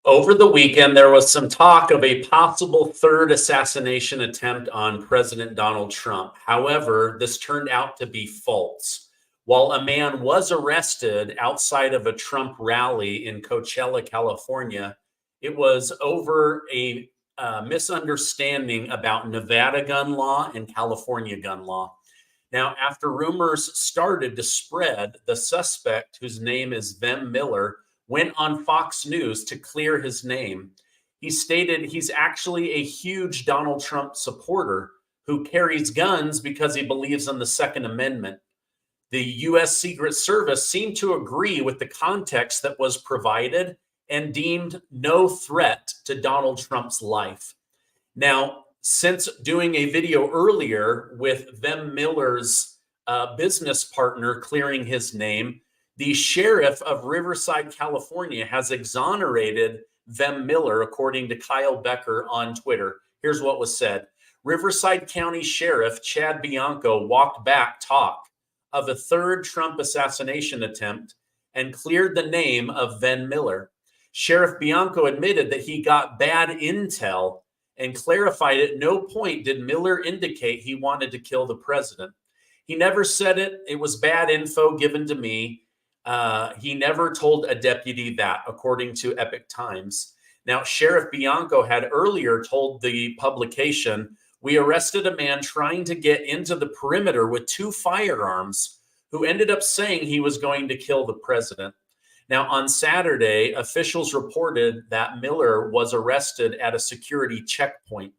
Over the weekend, there was some talk of a possible third assassination attempt on President Donald Trump. However, this turned out to be false. While a man was arrested outside of a Trump rally in Coachella, California, it was over a misunderstanding about Nevada gun law and California gun law. Now, after rumors started to spread, the suspect, whose name is Vem Miller, went on Fox News to clear his name. He stated he's actually a huge Donald Trump supporter who carries guns because he believes in the Second Amendment. The U.S. Secret Service seemed to agree with the context that was provided and deemed no threat to Donald Trump's life. Now, since doing a video earlier with Vem Miller's business partner clearing his name, the sheriff of Riverside, California, has exonerated Vem Miller, according to Kyle Becker on Twitter. Here's what was said. Riverside County Sheriff Chad Bianco walked back talk of a third Trump assassination attempt and cleared the name of Vem Miller. Sheriff Bianco admitted that he got bad intel and clarified at no point did Miller indicate he wanted to kill the president. He never said it. It was bad info given to me. He never told a deputy that, according to Epic Times. Now, Sheriff Bianco had earlier told the publication, "We arrested a man trying to get into the perimeter with 2 firearms who ended up saying he was going to kill the president." Now, on Saturday, officials reported that Miller was arrested at a security checkpoint.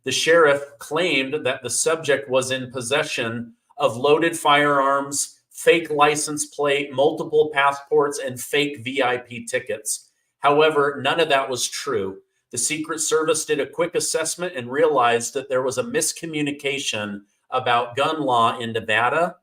The sheriff claimed that the subject was in possession of loaded firearms, fake license plate, multiple passports, and fake VIP tickets. However, none of that was true. The Secret Service did a quick assessment and realized that there was a miscommunication about gun law in Nevada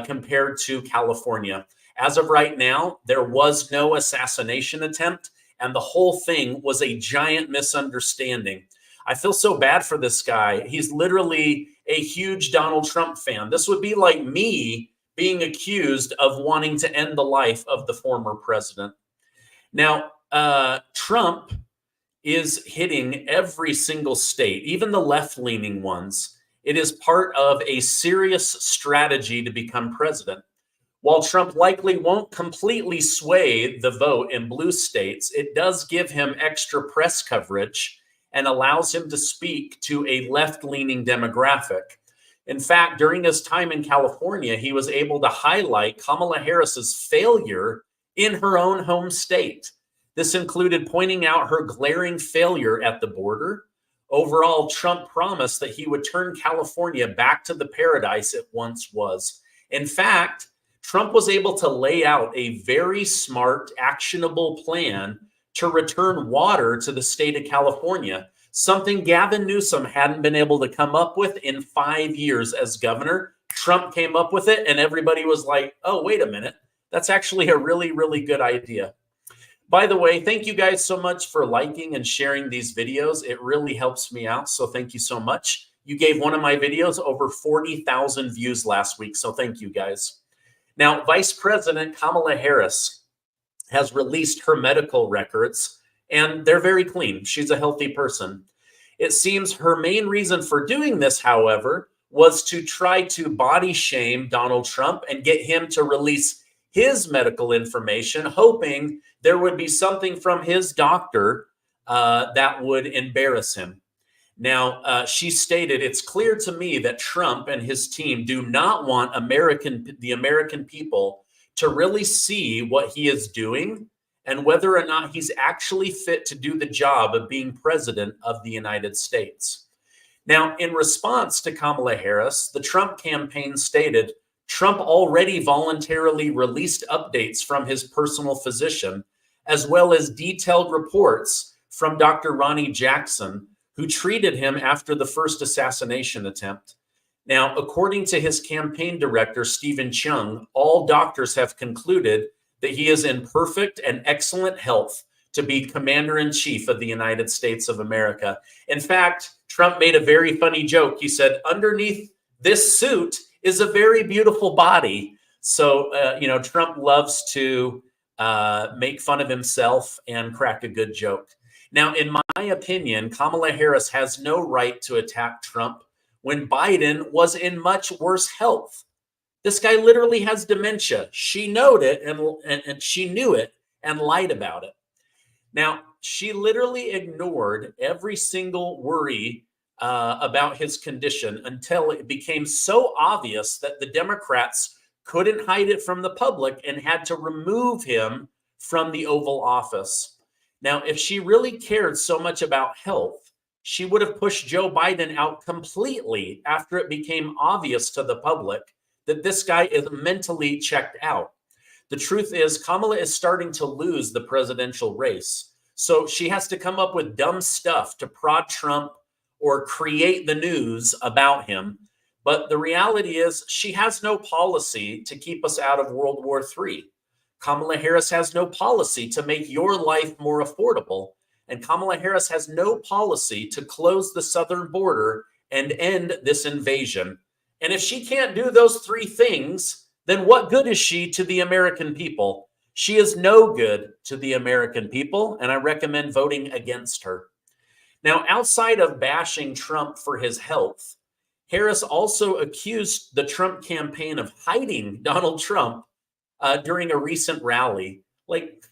compared to California. As of right now, there was no assassination attempt, and the whole thing was a giant misunderstanding. I feel so bad for this guy. He's literally a huge Donald Trump fan. This would be like me being accused of wanting to end the life of the former president. Now, Trump is hitting every single state, even the left-leaning ones. It is part of a serious strategy to become president. While Trump likely won't completely sway the vote in blue states, it does give him extra press coverage and allows him to speak to a left-leaning demographic. In fact, during his time in California, he was able to highlight Kamala Harris's failure in her own home state. This included pointing out her glaring failure at the border. Overall, Trump promised that he would turn California back to the paradise it once was. In fact, Trump was able to lay out a very smart, actionable plan to return water to the state of California, something Gavin Newsom hadn't been able to come up with in 5 years as governor. Trump came up with it, and everybody was like, oh, wait a minute. That's actually a really, really good idea. By the way, thank you guys so much for liking and sharing these videos. It really helps me out, so thank you so much. You gave one of my videos over 40,000 views last week, so thank you guys. Now, Vice President Kamala Harris has released her medical records, and they're very clean. She's a healthy person. It seems her main reason for doing this, however, was to try to body shame Donald Trump and get him to release his medical information, hoping there would be something from his doctor that would embarrass him. Now, she stated, "It's clear to me that Trump and his team do not want the American people to really see what he is doing and whether or not he's actually fit to do the job of being president of the United States." Now, in response to Kamala Harris, the Trump campaign stated, Trump already voluntarily released updates from his personal physician, as well as detailed reports from Dr. Ronnie Jackson, who treated him after the first assassination attempt. Now, according to his campaign director, Stephen Chung, all doctors have concluded that he is in perfect and excellent health to be commander-in-chief of the United States of America. In fact, Trump made a very funny joke. He said, underneath this suit is a very beautiful body. So, Trump loves to make fun of himself, and crack a good joke. Now, in my opinion, Kamala Harris has no right to attack Trump when Biden was in much worse health. This guy literally has dementia. She knew it and she knew it and lied about it. Now, she literally ignored every single worry about his condition until it became so obvious that the Democrats couldn't hide it from the public and had to remove him from the Oval Office. Now, if she really cared so much about health, she would have pushed Joe Biden out completely after it became obvious to the public that this guy is mentally checked out. The truth is, Kamala is starting to lose the presidential race. So she has to come up with dumb stuff to prod Trump or create the news about him. But the reality is, she has no policy to keep us out of World War III. Kamala Harris has no policy to make your life more affordable. And Kamala Harris has no policy to close the southern border and end this invasion. And if she can't do those three things, then what good is she to the American people? She is no good to the American people, and I recommend voting against her. Now, outside of bashing Trump for his health, Harris also accused the Trump campaign of hiding Donald Trump during a recent rally. Like,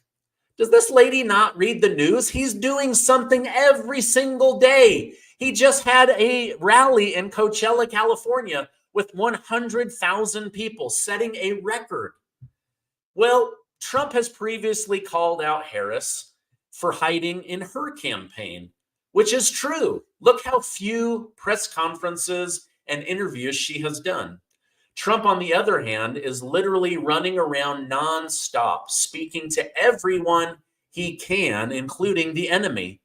does this lady not read the news? He's doing something every single day. He just had a rally in Coachella, California, with 100,000 people, setting a record. Well, Trump has previously called out Harris for hiding in her campaign, which is true. Look how few press conferences and interviews she has done. Trump, on the other hand, is literally running around nonstop, speaking to everyone he can, including the enemy.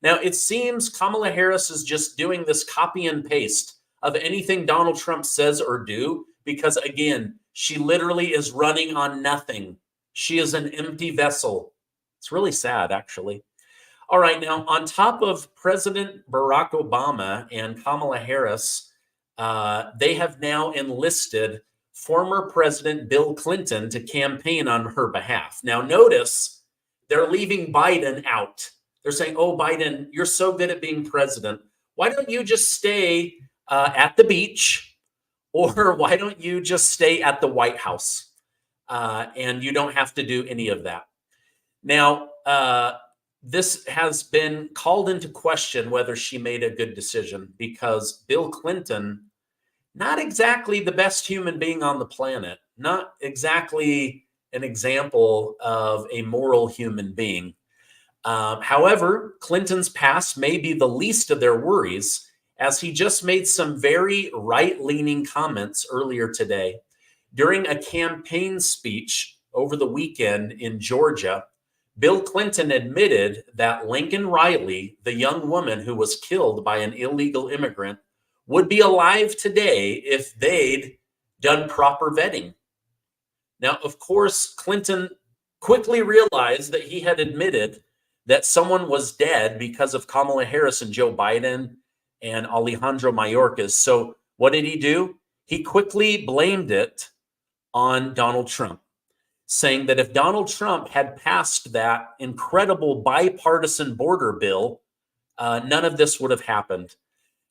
Now, it seems Kamala Harris is just doing this copy and paste of anything Donald Trump says or do, because again, she literally is running on nothing. She is an empty vessel. It's really sad, actually. All right, now on top of President Barack Obama and Kamala Harris, they have now enlisted former President Bill Clinton to campaign on her behalf. Now notice, they're leaving Biden out. They're saying, oh, Biden, you're so good at being president. Why don't you just stay at the beach, or why don't you just stay at the White House? And you don't have to do any of that. Now, this has been called into question whether she made a good decision, because Bill Clinton, not exactly the best human being on the planet, not exactly an example of a moral human being. However, Clinton's past may be the least of their worries, as he just made some very right-leaning comments earlier today. During a campaign speech over the weekend in Georgia, Bill Clinton admitted that Lincoln Riley, the young woman who was killed by an illegal immigrant, would be alive today if they'd done proper vetting. Now, of course, Clinton quickly realized that he had admitted that someone was dead because of Kamala Harris and Joe Biden and Alejandro Mayorkas. So what did he do? He quickly blamed it on Donald Trump, saying that if Donald Trump had passed that incredible bipartisan border bill, none of this would have happened.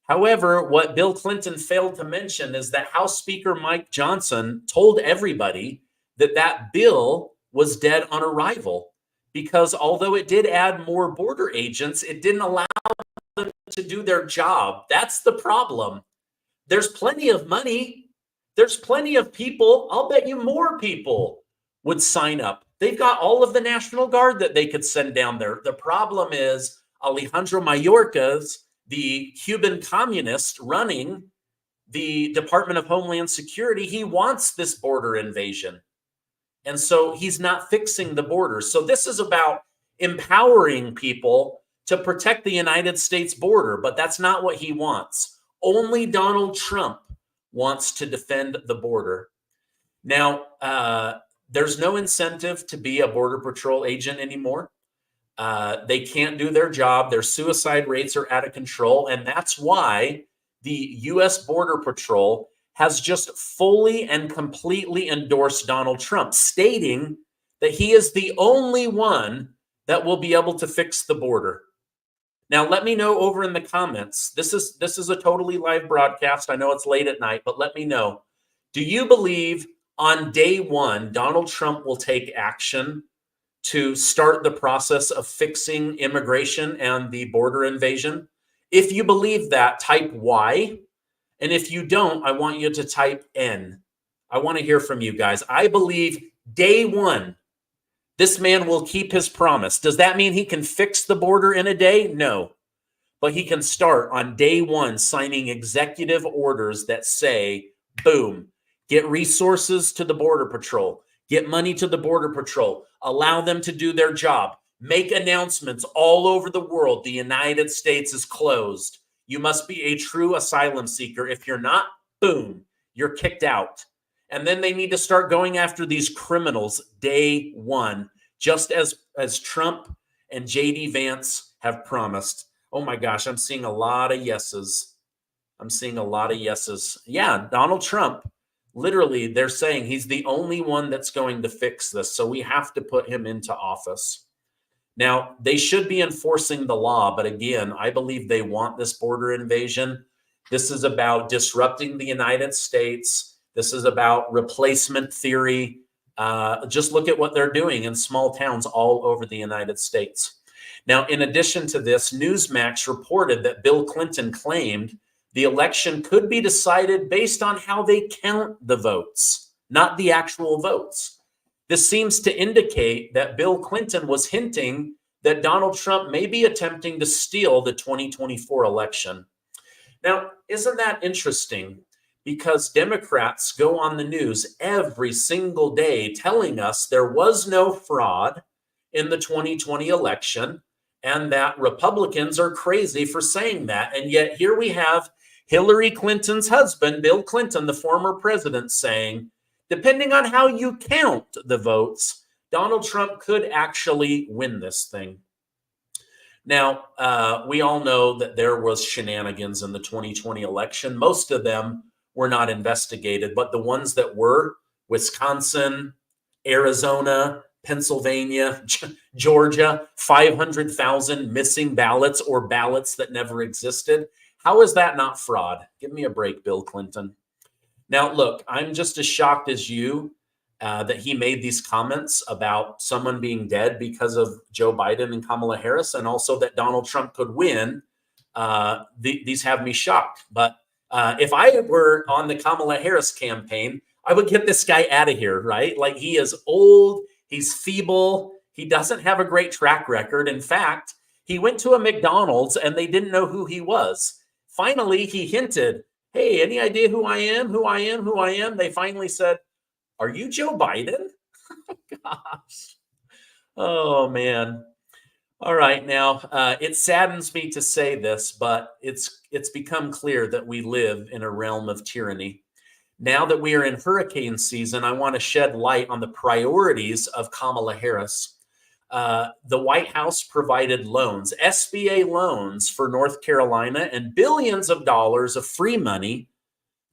However, what Bill Clinton failed to mention is that House Speaker Mike Johnson told everybody that that bill was dead on arrival, because although it did add more border agents, it didn't allow them to do their job. That's the problem. There's plenty of money. There's plenty of people. I'll bet you more people would sign up. They've got all of the National Guard that they could send down there. The problem is Alejandro Mayorkas, the Cuban communist running the Department of Homeland Security, he wants this border invasion. And so he's not fixing the border. So this is about empowering people to protect the United States border, but that's not what he wants. Only Donald Trump wants to defend the border. Now, there's no incentive to be a Border Patrol agent anymore. They can't do their job. Their suicide rates are out of control. And that's why the U.S. Border Patrol has just fully and completely endorsed Donald Trump, stating that he is the only one that will be able to fix the border. Now, let me know over in the comments. This is a totally live broadcast. I know it's late at night, but let me know. Do you believe on day one, Donald Trump will take action to start the process of fixing immigration and the border invasion? If you believe that, type Y. And if you don't, I want you to type N. I want to hear from you guys. I believe day one, this man will keep his promise. Does that mean he can fix the border in a day? No. But he can start on day one signing executive orders that say, boom, get resources to the Border Patrol, get money to the Border Patrol, allow them to do their job, make announcements all over the world. The United States is closed. You must be a true asylum seeker. If you're not, boom, you're kicked out. And then they need to start going after these criminals day one, just as Trump and JD Vance have promised. Oh my gosh, I'm seeing a lot of yeses. I'm seeing a lot of yeses. Yeah, Donald Trump, literally, they're saying he's the only one that's going to fix this. So we have to put him into office. Now, they should be enforcing the law, but again, I believe they want this border invasion. This is about disrupting the United States. This is about replacement theory. Just look at what they're doing in small towns all over the United States. Now, in addition to this, Newsmax reported that Bill Clinton claimed the election could be decided based on how they count the votes, not the actual votes. This seems to indicate that Bill Clinton was hinting that Donald Trump may be attempting to steal the 2024 election. Now, isn't that interesting? Because Democrats go on the news every single day telling us there was no fraud in the 2020 election and that Republicans are crazy for saying that. And yet here we have Hillary Clinton's husband, Bill Clinton, the former president, saying, depending on how you count the votes, Donald Trump could actually win this thing. Now, we all know that there was shenanigans in the 2020 election. Most of them were not investigated, but the ones that were, Wisconsin, Arizona, Pennsylvania, Georgia, 500,000 missing ballots or ballots that never existed. How is that not fraud? Give me a break, Bill Clinton. Now, look, I'm just as shocked as you that he made these comments about someone being dead because of Joe Biden and Kamala Harris, and also that Donald Trump could win. These have me shocked. But if I were on the Kamala Harris campaign, I would get this guy out of here, right? Like, he is old, he's feeble, he doesn't have a great track record. In fact, he went to a McDonald's and they didn't know who he was. Finally, he hinted, hey, any idea who I am, who I am, who I am? They finally said, are you Joe Biden? Gosh. Oh, man. All right. Now, it saddens me to say this, but it's become clear that we live in a realm of tyranny. Now that we are in hurricane season, I want to shed light on the priorities of Kamala Harris. The White House provided loans, SBA loans for North Carolina, and billions of dollars of free money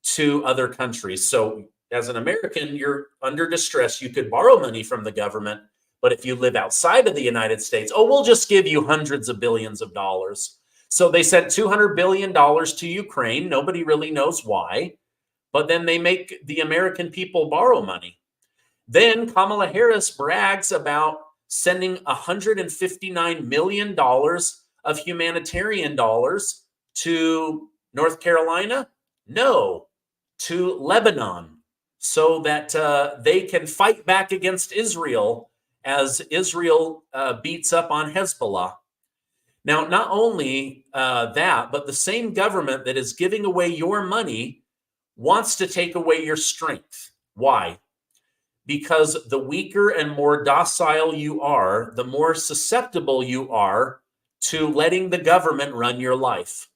to other countries. So as an American, you're under distress. You could borrow money from the government. But if you live outside of the United States, oh, we'll just give you hundreds of billions of dollars. So they sent $200 billion to Ukraine. Nobody really knows why. But then they make the American people borrow money. Then Kamala Harris brags about sending $159 million of humanitarian dollars to North Carolina? No, to Lebanon, so that they can fight back against Israel as Israel beats up on Hezbollah. Now, not only that, but the same government that is giving away your money wants to take away your strength. Why? Because the weaker and more docile you are, the more susceptible you are to letting the government run your life.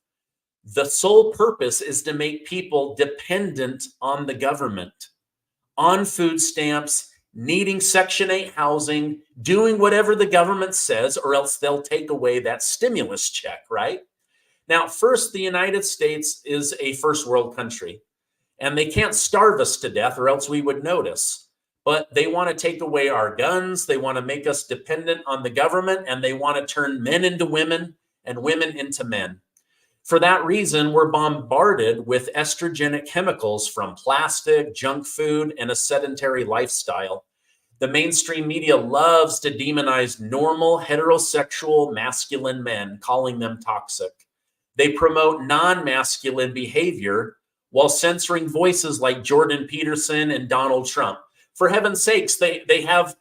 The sole purpose is to make people dependent on the government, on food stamps, needing Section 8 housing, doing whatever the government says, or else they'll take away that stimulus check, right? Now, first, the United States is a first world country, and they can't starve us to death, or else we would notice. but they want to take away our guns. They want to make us dependent on the government, and they want to turn men into women and women into men. For that reason, we're bombarded with estrogenic chemicals from plastic, junk food, and a sedentary lifestyle. The mainstream media loves to demonize normal heterosexual masculine men, calling them toxic. They promote non-masculine behavior while censoring voices like Jordan Peterson and Donald Trump. For heaven's sakes, they have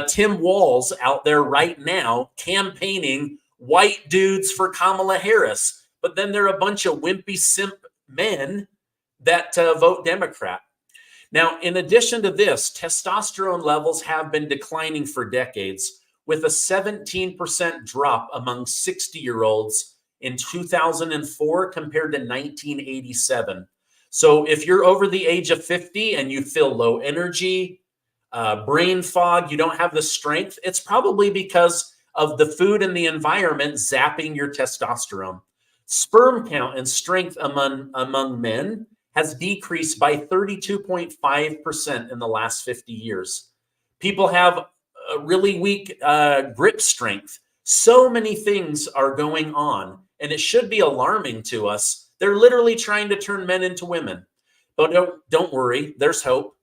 Tim Walz out there right now campaigning white dudes for Kamala Harris. But then there are a bunch of wimpy simp men that vote Democrat. Now, in addition to this, testosterone levels have been declining for decades, with a 17% drop among 60-year-olds in 2004 compared to 1987. So if you're over the age of 50 and you feel low energy, brain fog, you don't have the strength, it's probably because of the food and the environment zapping your testosterone. Sperm count and strength among men has decreased by 32.5% in the last 50 years. People have a really weak grip strength. So many things are going on, and it should be alarming to us. They're literally trying to turn men into women. But don't worry, there's hope.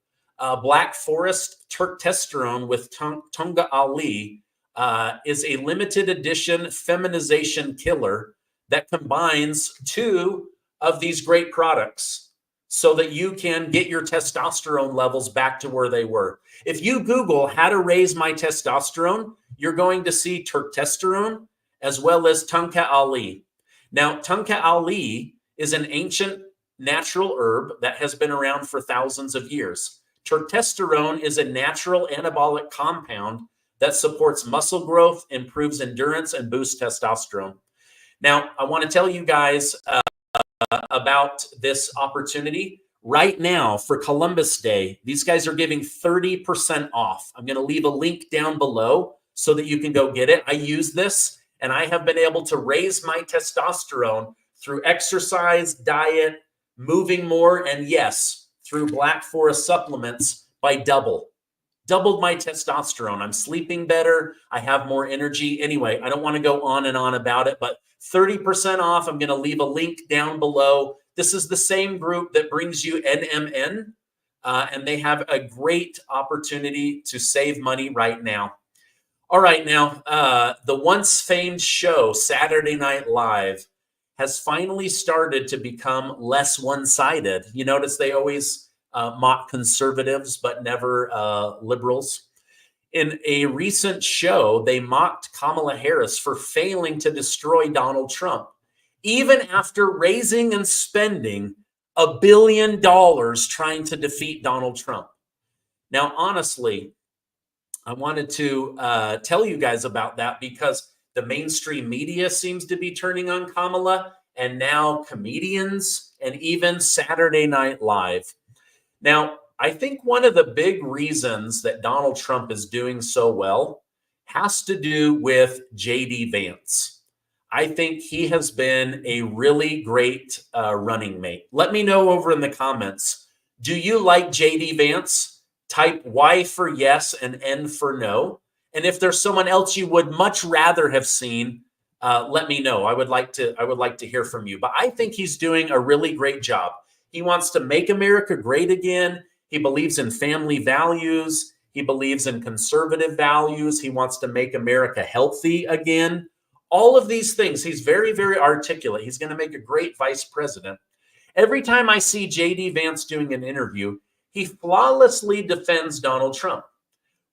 Black Forest Turktestosterone with Tunga Ali is a limited edition feminization killer that combines two of these great products so that you can get your testosterone levels back to where they were. If you Google how to raise my testosterone, you're going to see Turktestosterone as well as Tunga Ali. Now, Tunga Ali is an ancient natural herb that has been around for thousands of years. Turktestosterone is a natural anabolic compound that supports muscle growth, improves endurance, and boosts testosterone. Now, I want to tell you guys about this opportunity. Right now, for Columbus Day, these guys are giving 30% off. I'm going to leave a link down below so that you can go get it. I use this, and I have been able to raise my testosterone through exercise, diet, moving more, and yes, through Black Forest supplements by doubled my testosterone. I'm sleeping better. I have more energy. Anyway, I don't want to go on and on about it, but 30% off. I'm going to leave a link down below. This is the same group that brings you NMN, and they have a great opportunity to save money right now. All right, now, the once famed show, Saturday Night Live, has finally started to become less one-sided. You notice they always mock conservatives, but never liberals. In a recent show, they mocked Kamala Harris for failing to destroy Donald Trump, even after raising and spending $1 billion trying to defeat Donald Trump. Now, honestly, I wanted to tell you guys about that because the mainstream media seems to be turning on Kamala, and now comedians and even Saturday Night Live. Now, I think one of the big reasons that Donald Trump is doing so well has to do with JD Vance. I think he has been a really great running mate. Let me know over in the comments. Do you like JD Vance? Type Y for yes and N for no. And if there's someone else you would much rather have seen, let me know. I would like to hear from you. But I think he's doing a really great job. He wants to make America great again. He believes in family values. He believes in conservative values. He wants to make America healthy again. All of these things. He's very, very articulate. He's going to make a great vice president. Every time I see JD Vance doing an interview, he flawlessly defends Donald Trump,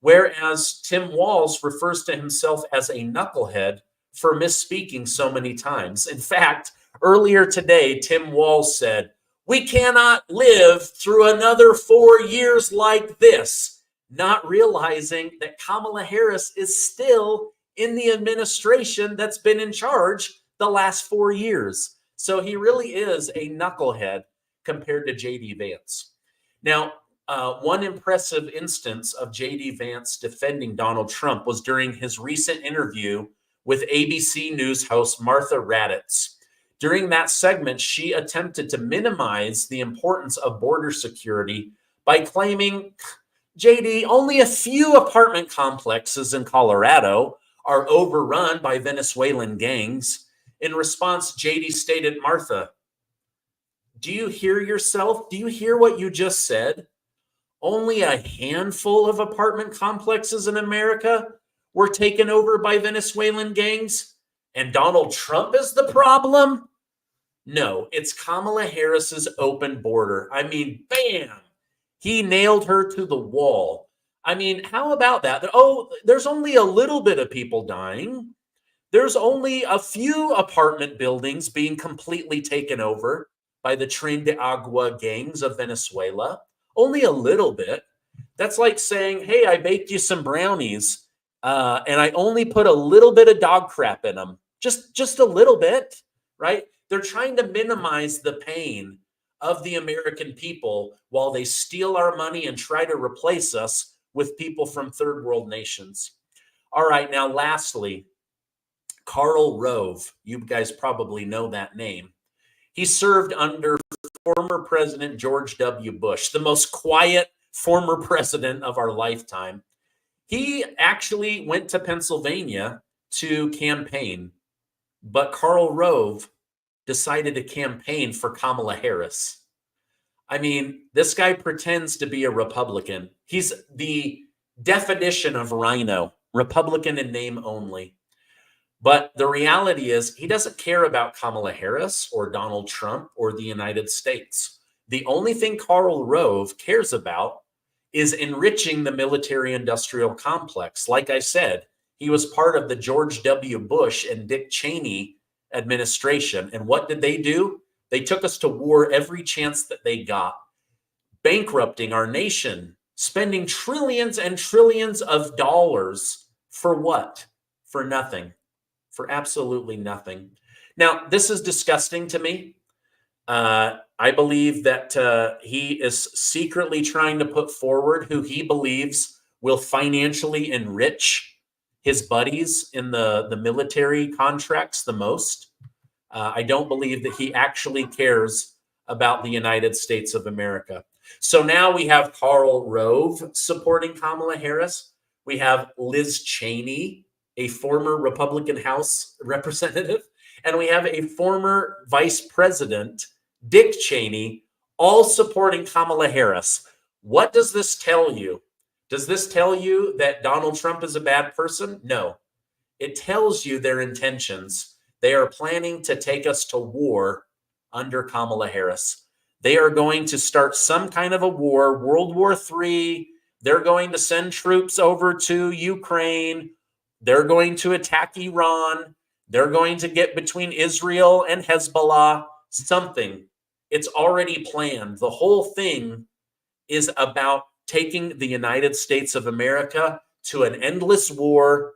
whereas Tim Walz refers to himself as a knucklehead for misspeaking so many times. In fact, earlier today, Tim Walz said, "We cannot live through another 4 years like this," not realizing that Kamala Harris is still in the administration that's been in charge the last 4 years. So he really is a knucklehead compared to JD Vance. Now, one impressive instance of JD Vance defending Donald Trump was during his recent interview with ABC News host Martha Raddatz. During that segment, she attempted to minimize the importance of border security by claiming JD, only a few apartment complexes in Colorado are overrun by Venezuelan gangs. In response, JD stated, Martha, do you hear yourself? Do you hear what you just said? Only a handful of apartment complexes in America were taken over by Venezuelan gangs, and Donald Trump is the problem? No, it's Kamala Harris's open border. I mean, bam, he nailed her to the wall. I mean, how about that? Oh, there's only a little bit of people dying. There's only a few apartment buildings being completely taken over by the Tren de Agua gangs of Venezuela. Only a little bit. That's like saying, hey, I baked you some brownies and I only put a little bit of dog crap in them. Just a little bit, right? They're trying to minimize the pain of the American people while they steal our money and try to replace us with people from third world nations. All right, now lastly, Karl Rove. You guys probably know that name. He served under former President George W. Bush, the most quiet former president of our lifetime. He actually went to Pennsylvania to campaign, but Karl Rove decided to campaign for Kamala Harris. I mean, this guy pretends to be a Republican. He's the definition of rhino, Republican in name only. But the reality is he doesn't care about Kamala Harris or Donald Trump or the United States. The only thing Karl Rove cares about is enriching the military-industrial complex. Like I said, he was part of the George W. Bush and Dick Cheney administration. And what did they do? They took us to war every chance that they got, bankrupting our nation, spending trillions and trillions of dollars for what? For nothing. For absolutely nothing. Now, this is disgusting to me. I believe that he is secretly trying to put forward who he believes will financially enrich his buddies in the military contracts the most. I don't believe that he actually cares about the United States of America. So now we have Karl Rove supporting Kamala Harris. We have Liz Cheney, a former Republican House representative, and we have a former Vice President, Dick Cheney, all supporting Kamala Harris. What does this tell you? Does this tell you that Donald Trump is a bad person? No. It tells you their intentions. They are planning to take us to war under Kamala Harris. They are going to start some kind of a war, World War III. They're going to send troops over to Ukraine. They're going to attack Iran. They're going to get between Israel and Hezbollah. Something. It's already planned. The whole thing is about taking the United States of America to an endless war.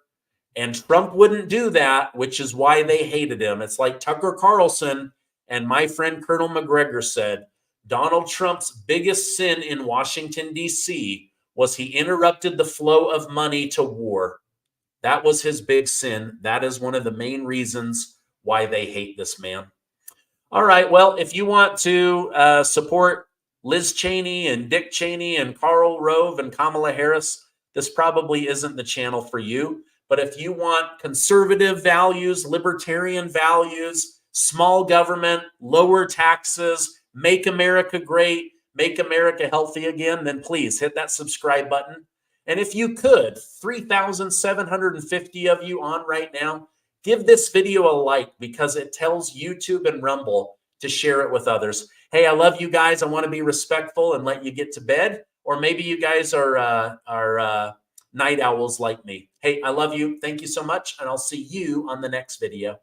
And Trump wouldn't do that, which is why they hated him. It's like Tucker Carlson and my friend Colonel McGregor said, Donald Trump's biggest sin in Washington, D.C. was he interrupted the flow of money to war. That was his big sin. That is one of the main reasons why they hate this man. All right. Well, if you want to support Liz Cheney and Dick Cheney and Karl Rove and Kamala Harris, this probably isn't the channel for you. But if you want conservative values, libertarian values, small government, lower taxes, make America great, make America healthy again, then please hit that subscribe button. And if you could, 3,750 of you on right now, give this video a like because it tells YouTube and Rumble to share it with others. Hey, I love you guys. I want to be respectful and let you get to bed. Or maybe you guys are night owls like me. Hey, I love you. Thank you so much. And I'll see you on the next video.